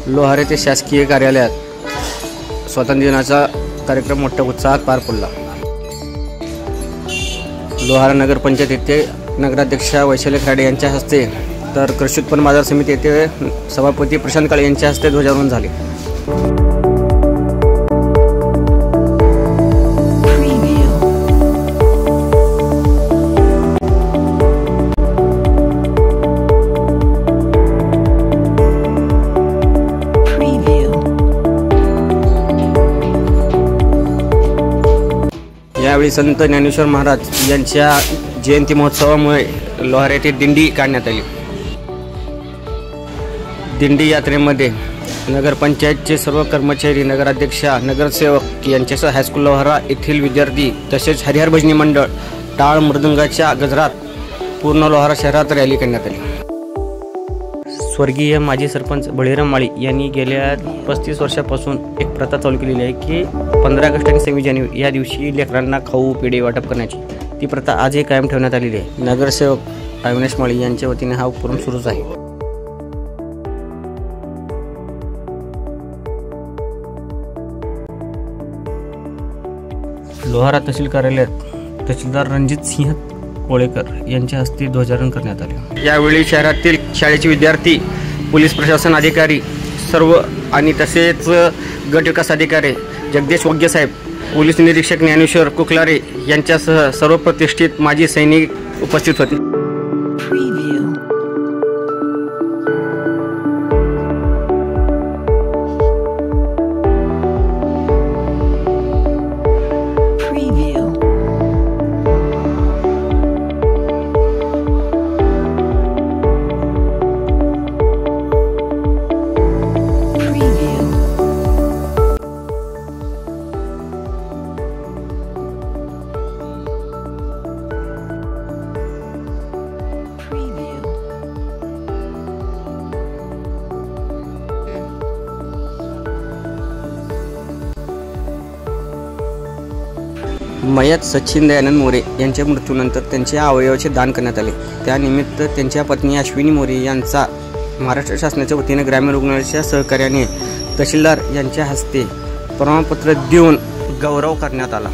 लोहार येथे शासकीय कार्यालयात स्वातंत्र्य दिनाचा कार्यक्रम मोठ्या उत्साहात पार पडला। लोहारा नगरपंचायत येथे नगराध्यक्ष वैशाली खराडे यांच्या हस्ते तर कृषी उत्पन्न बाजार समिती येथे सभापती प्रशांत काळे यांच्या हस्ते ध्वजारोहण झाले। यावेळी संत ज्ञानेश्वर महाराज यांच्या जयंती महोत्सवामुळे लोहारा येथे दिंडी काढण्यात आली। दिंडी यात्रेमध्ये नगरपंचायतचे सर्व कर्मचारी, नगराध्यक्षा, नगरसेवक यांच्यासह हायस्कूल लोहारा येथील विद्यार्थी तसेच हरिहर भजनी मंडळ टाळ मृदंगाच्या गजरात पूर्ण लोहारा शहरात रॅली करण्यात आली। स्वर्गीय माजी सरपंच बळीराम माळी यांनी गेल्या 35 वर्षापासून एक प्रथा चालू केलेली आहे की 15 ऑगस्ट आणि 26 जानेवारी या दिवशी लेकरांना खाऊ पेढे वाटप करण्याची ती प्रथा आजही कायम ठेवण्यात आलेली आहे। नगरसेवक अविनाश माळी यांच्या वतीने हा उपक्रम सुरूच आहे। लोहारा तहसील कार्यालयात तहसीलदार रणजित सिंह कोळेकर यांच्या हस्ते ध्वजारोहण करण्यात आले। यावेळी शहरातील शाळेचे विद्यार्थी, पोलीस प्रशासन अधिकारी सर्व आणि तसेच गट विकास अधिकारी जगदीश वग्गे साहेब, पोलीस निरीक्षक ज्ञानेश्वर कुकलारे यांच्यासह सर्व प्रतिष्ठित माजी सैनिक उपस्थित होते। मयत सचिन दयानंद मोरे यांच्या मृत्यूनंतर त्यांच्या अवयवाचे दान करण्यात आले। त्यानिमित्त त्यांच्या पत्नी अश्विनी मोरे यांचा महाराष्ट्र शासनाच्या वतीने ग्रामीण रुग्णालयाच्या सहकार्याने तहसीलदार यांच्या हस्ते प्रमाणपत्र देऊन गौरव करण्यात आला।